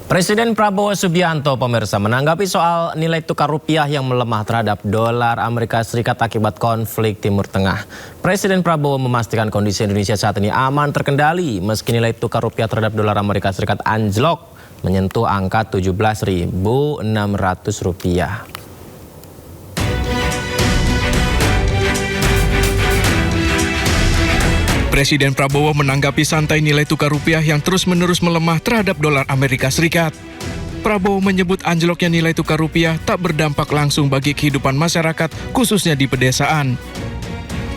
Presiden Prabowo Subianto pemirsa menanggapi soal nilai tukar rupiah yang melemah terhadap dolar Amerika Serikat akibat konflik Timur Tengah. Presiden Prabowo memastikan kondisi Indonesia saat ini aman terkendali meski nilai tukar rupiah terhadap dolar Amerika Serikat anjlok menyentuh angka 17.600 rupiah. Presiden Prabowo menanggapi santai nilai tukar rupiah yang terus-menerus melemah terhadap dolar Amerika Serikat. Prabowo menyebut anjloknya nilai tukar rupiah tak berdampak langsung bagi kehidupan masyarakat, khususnya di pedesaan.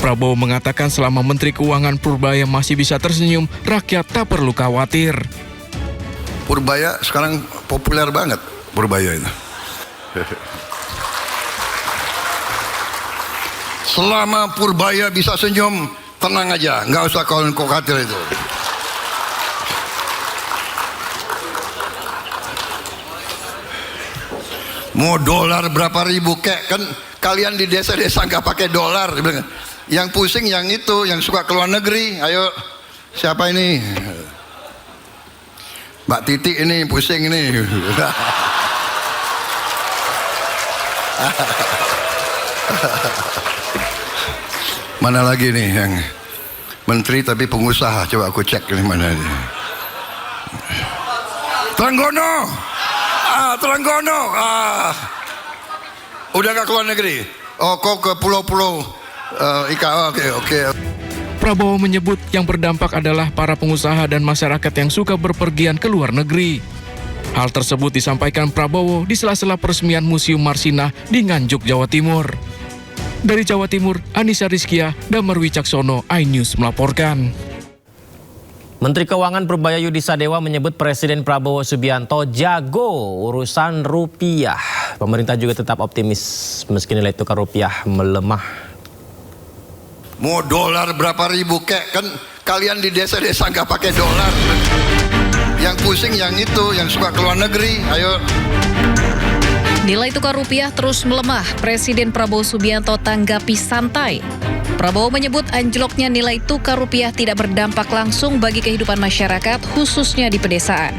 Prabowo mengatakan selama Menteri Keuangan Purbaya masih bisa tersenyum, rakyat tak perlu khawatir. Purbaya sekarang populer banget, Purbaya itu. Selama Purbaya bisa senyum, tenang aja, nggak usah khawatir itu. Mau dolar berapa ribu kek, kan kalian di desa-desa nggak pakai dolar. Yang pusing yang itu, yang suka keluar negeri. Ayo, siapa ini? Mbak Titi ini pusing ini. Mana lagi nih yang menteri tapi pengusaha? Coba aku cek ini mana ini. Trenggono, Trenggono, udah gak keluar negeri? Oh, kok ke pulau-pulau IKA? Oke. Prabowo menyebut yang berdampak adalah para pengusaha dan masyarakat yang suka berpergian ke luar negeri. Hal tersebut disampaikan Prabowo di sela-sela peresmian Museum Marsinah di Nganjuk, Jawa Timur. Dari Jawa Timur, Anissa Rizkia, Damar Wicaksono, iNews melaporkan. Menteri Keuangan Purbaya Yudi Sadewa menyebut Presiden Prabowo Subianto jago urusan rupiah. Pemerintah juga tetap optimis meski nilai tukar rupiah melemah. Mau dolar berapa ribu kek, kan kalian di desa-desa nggak pakai dolar. Yang pusing yang itu, yang suka keluar negeri. Ayo. Nilai tukar rupiah terus melemah, Presiden Prabowo Subianto tanggapi santai. Prabowo menyebut anjloknya nilai tukar rupiah tidak berdampak langsung bagi kehidupan masyarakat, khususnya di pedesaan.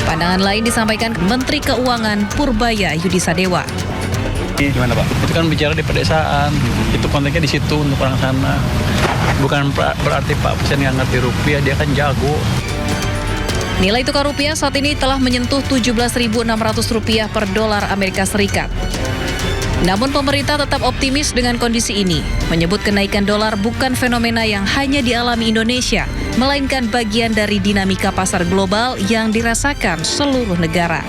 Pandangan lain disampaikan Menteri Keuangan Purbaya Yudi Sadewa. Gimana Pak? Itu kan bicara di pedesaan, itu konteksnya di situ untuk orang sana. Bukan berarti Pak Presiden yang ngerti rupiah, dia kan jago. Nilai tukar rupiah saat ini telah menyentuh Rp17.600 per dolar Amerika Serikat. Namun pemerintah tetap optimis dengan kondisi ini, menyebut kenaikan dolar bukan fenomena yang hanya dialami Indonesia, melainkan bagian dari dinamika pasar global yang dirasakan seluruh negara.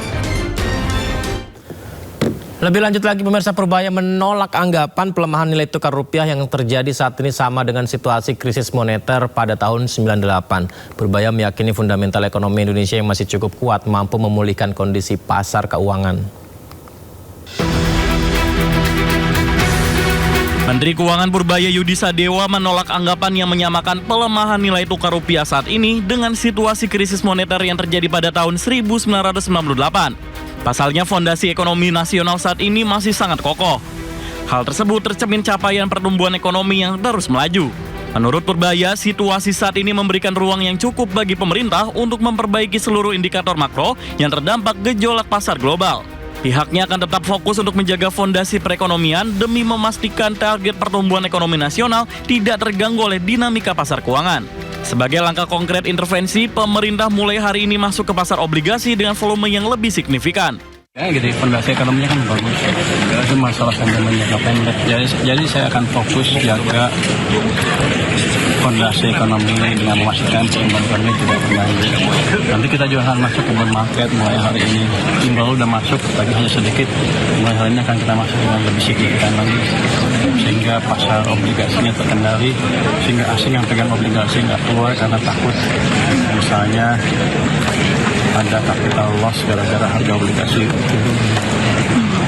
Lebih lanjut lagi, pemirsa, Purbaya menolak anggapan pelemahan nilai tukar rupiah yang terjadi saat ini sama dengan situasi krisis moneter pada tahun 98. Purbaya meyakini fundamental ekonomi Indonesia yang masih cukup kuat mampu memulihkan kondisi pasar keuangan. Menteri Keuangan Purbaya Yudi Sadewa menolak anggapan yang menyamakan pelemahan nilai tukar rupiah saat ini dengan situasi krisis moneter yang terjadi pada tahun 1998. Pasalnya, fondasi ekonomi nasional saat ini masih sangat kokoh. Hal tersebut tercermin capaian pertumbuhan ekonomi yang terus melaju. Menurut Purbaya, situasi saat ini memberikan ruang yang cukup bagi pemerintah untuk memperbaiki seluruh indikator makro yang terdampak gejolak pasar global. Pihaknya akan tetap fokus untuk menjaga fondasi perekonomian demi memastikan target pertumbuhan ekonomi nasional tidak terganggu oleh dinamika pasar keuangan. Sebagai langkah konkret intervensi, pemerintah mulai hari ini masuk ke pasar obligasi dengan volume yang lebih signifikan. Ya gitu, fondasi ekonominya kan bagus. Itu masalah sentimen jangka pendek. Jadi saya akan fokus jaga fondasi ekonomi dengan memastikan pertumbuhan ekonomi tidak terganggu. Nanti kita juga akan masuk ke bond market mulai hari ini. Imbal udah masuk, tapi hanya sedikit. Mulai hari ini akan kita masuk dengan lebih signifikan lagi. Sehingga pasar obligasinya terkendali, sehingga asing yang pegang obligasi nggak keluar karena takut. Misalnya ada capital loss gara-gara harga obligasi.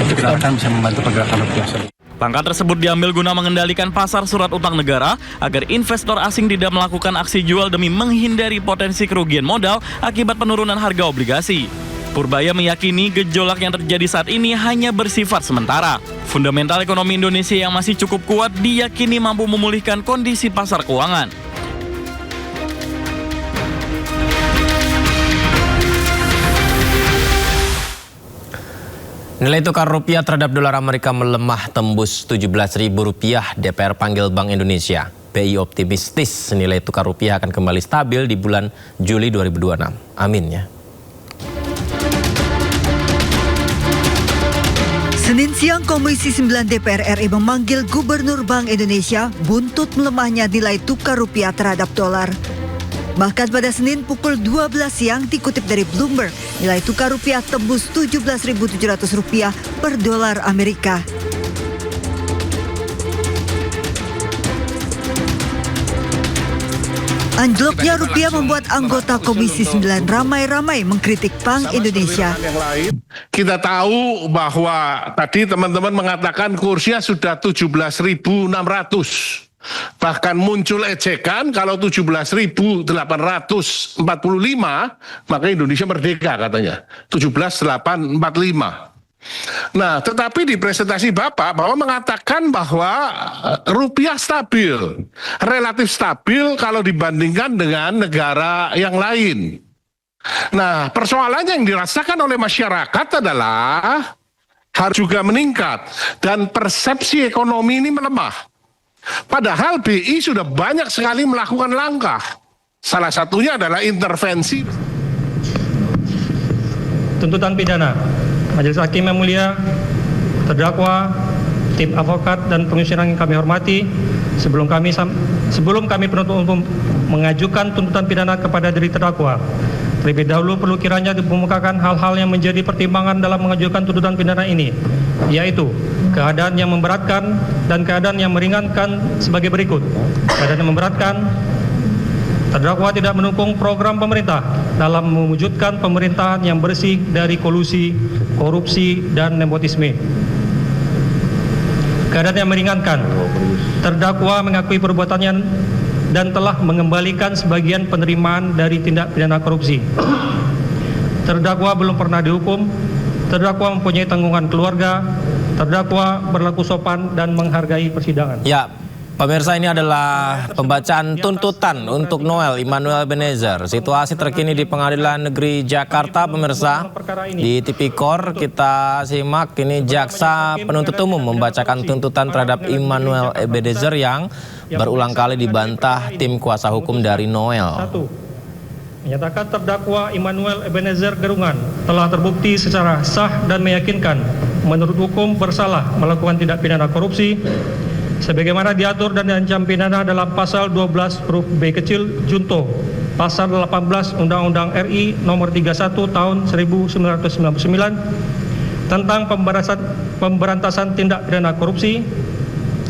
Itu kita akan bisa membantu pergerakan rupiah. Langkah tersebut diambil guna mengendalikan pasar surat utang negara agar investor asing tidak melakukan aksi jual demi menghindari potensi kerugian modal akibat penurunan harga obligasi. Purbaya meyakini gejolak yang terjadi saat ini hanya bersifat sementara. Fundamental ekonomi Indonesia yang masih cukup kuat diyakini mampu memulihkan kondisi pasar keuangan. Nilai tukar rupiah terhadap dolar Amerika melemah tembus Rp17.000. DPR panggil Bank Indonesia. BI optimistis nilai tukar rupiah akan kembali stabil di bulan Juli 2026. Amin ya. Senin siang, Komisi 9 DPR RI memanggil Gubernur Bank Indonesia buntut melemahnya nilai tukar rupiah terhadap dolar. Bahkan pada Senin pukul 12 siang dikutip dari Bloomberg, nilai tukar rupiah tembus Rp17.700 per dolar Amerika. Anjloknya rupiah membuat anggota Komisi 9 ramai-ramai mengkritik Bank Indonesia. Kita tahu bahwa tadi teman-teman mengatakan kursnya sudah 17.600. Bahkan muncul ejekan kalau 17.845 maka Indonesia merdeka katanya. 17.845. Nah, tetapi di presentasi Bapak mengatakan bahwa rupiah stabil, relatif stabil kalau dibandingkan dengan negara yang lain. Nah, persoalannya yang dirasakan oleh masyarakat adalah harus juga meningkat dan persepsi ekonomi ini melemah. Padahal BI sudah banyak sekali melakukan langkah. Salah satunya adalah intervensi. Tuntutan pidana. Majelis Hakim yang mulia, terdakwa, tim advokat dan pengusiran yang kami hormati, sebelum kami penuntut umum mengajukan tuntutan pidana kepada diri terdakwa, terlebih dahulu perlu kiranya dikemukakan hal-hal yang menjadi pertimbangan dalam mengajukan tuntutan pidana ini, yaitu keadaan yang memberatkan dan keadaan yang meringankan sebagai berikut. Keadaan yang memberatkan, terdakwa tidak mendukung program pemerintah dalam mewujudkan pemerintahan yang bersih dari kolusi, korupsi, dan nepotisme. Keadaan yang meringankan, terdakwa mengakui perbuatannya dan telah mengembalikan sebagian penerimaan dari tindak pidana korupsi. Terdakwa belum pernah dihukum, terdakwa mempunyai tanggungan keluarga, terdakwa berlaku sopan dan menghargai persidangan. Ya, pemirsa, ini adalah pembacaan tuntutan untuk Noel Immanuel Ebenezer. Situasi terkini di Pengadilan Negeri Jakarta, pemirsa. Di Tipikor kita simak ini jaksa penuntut umum membacakan tuntutan terhadap Immanuel Ebenezer yang berulang kali dibantah tim kuasa hukum dari Noel. 1. Menyatakan terdakwa Immanuel Ebenezer Gerungan telah terbukti secara sah dan meyakinkan menurut hukum bersalah melakukan tindak pidana korupsi sebagaimana diatur dan diancam pidana dalam pasal 12 huruf B kecil junto pasal 18 Undang-Undang RI nomor 31 tahun 1999 tentang pemberantasan tindak pidana korupsi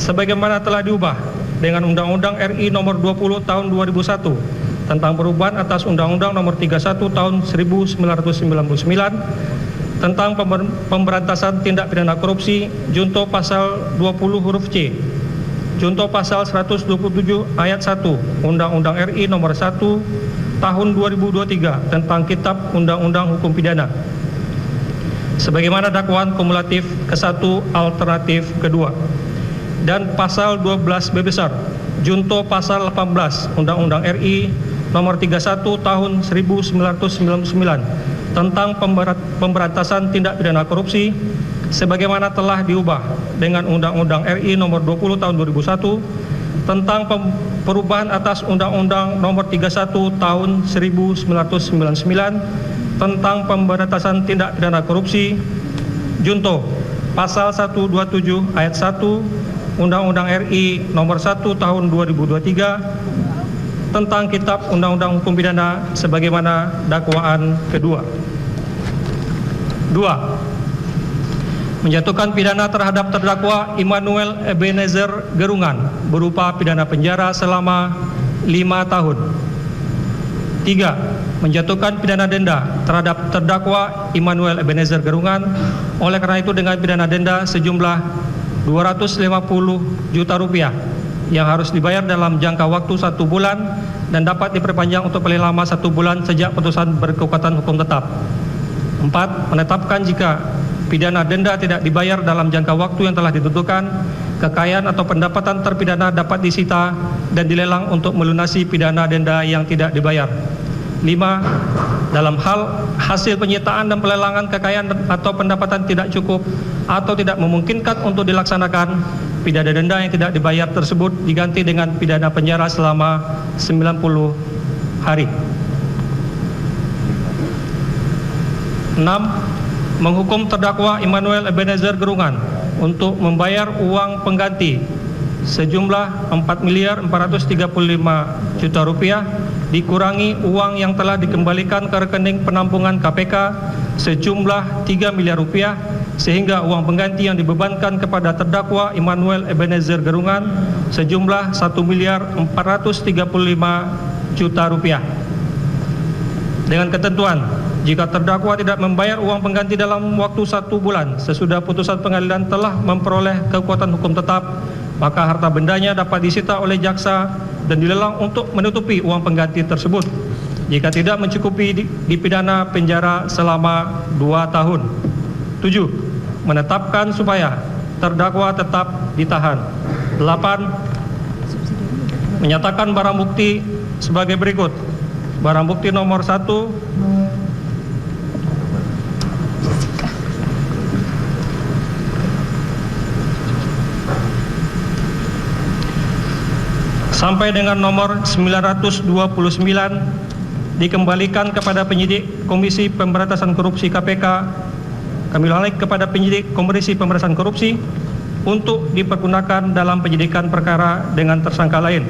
sebagaimana telah diubah dengan Undang-Undang RI nomor 20 tahun 2001 tentang perubahan atas Undang-Undang nomor 31 tahun 1999 tentang pemberantasan tindak pidana korupsi junto pasal 20 huruf C, junto pasal 127 ayat 1 Undang-Undang RI nomor 1 tahun 2023 tentang Kitab Undang-Undang Hukum Pidana sebagaimana dakwaan kumulatif ke-1 alternatif kedua, dan pasal 12 B besar junto pasal 18 Undang-Undang RI nomor 31 tahun 1999 tentang pemberantasan tindak pidana korupsi sebagaimana telah diubah dengan Undang-Undang RI nomor 20 tahun 2001 tentang perubahan atas Undang-Undang nomor 31 tahun 1999 tentang pemberantasan tindak pidana korupsi junto pasal 127 ayat 1 Undang-Undang RI nomor 1 tahun 2023 tentang Kitab Undang-Undang Hukum Pidana sebagaimana dakwaan kedua. 2. Menjatuhkan pidana terhadap terdakwa Immanuel Ebenezer Gerungan berupa pidana penjara selama 5 tahun. 3. Menjatuhkan pidana denda terhadap terdakwa Immanuel Ebenezer Gerungan oleh karena itu dengan pidana denda sejumlah Rp250 juta yang harus dibayar dalam jangka waktu 1 bulan dan dapat diperpanjang untuk paling lama 1 bulan sejak putusan berkekuatan hukum tetap. 4. Menetapkan jika pidana denda tidak dibayar dalam jangka waktu yang telah ditentukan, kekayaan atau pendapatan terpidana dapat disita dan dilelang untuk melunasi pidana denda yang tidak dibayar. 5. dalam hal hasil penyitaan dan pelelangan kekayaan atau pendapatan tidak cukup atau tidak memungkinkan untuk dilaksanakan, pidana denda yang tidak dibayar tersebut diganti dengan pidana penjara selama 90 hari. 6. Menghukum terdakwa Immanuel Ebenezer Gerungan untuk membayar uang pengganti sejumlah Rp4.435.000.000 dikurangi uang yang telah dikembalikan ke rekening penampungan KPK sejumlah Rp3 miliar sehingga uang pengganti yang dibebankan kepada terdakwa Immanuel Ebenezer Gerungan sejumlah Rp1.435.000.000 dengan ketentuan jika terdakwa tidak membayar uang pengganti dalam waktu 1 bulan sesudah putusan pengadilan telah memperoleh kekuatan hukum tetap, maka harta bendanya dapat disita oleh jaksa dan dilelang untuk menutupi uang pengganti tersebut. Jika tidak mencukupi, dipidana penjara selama 2 tahun. 7. Menetapkan supaya terdakwa tetap ditahan. 8. Menyatakan barang bukti sebagai berikut. Barang bukti nomor 1 sampai dengan nomor 929 dikembalikan kepada penyidik Komisi Pemberantasan Korupsi KPK, kami ulangi kepada penyidik Komisi Pemberantasan Korupsi untuk dipergunakan dalam penyidikan perkara dengan tersangka lain.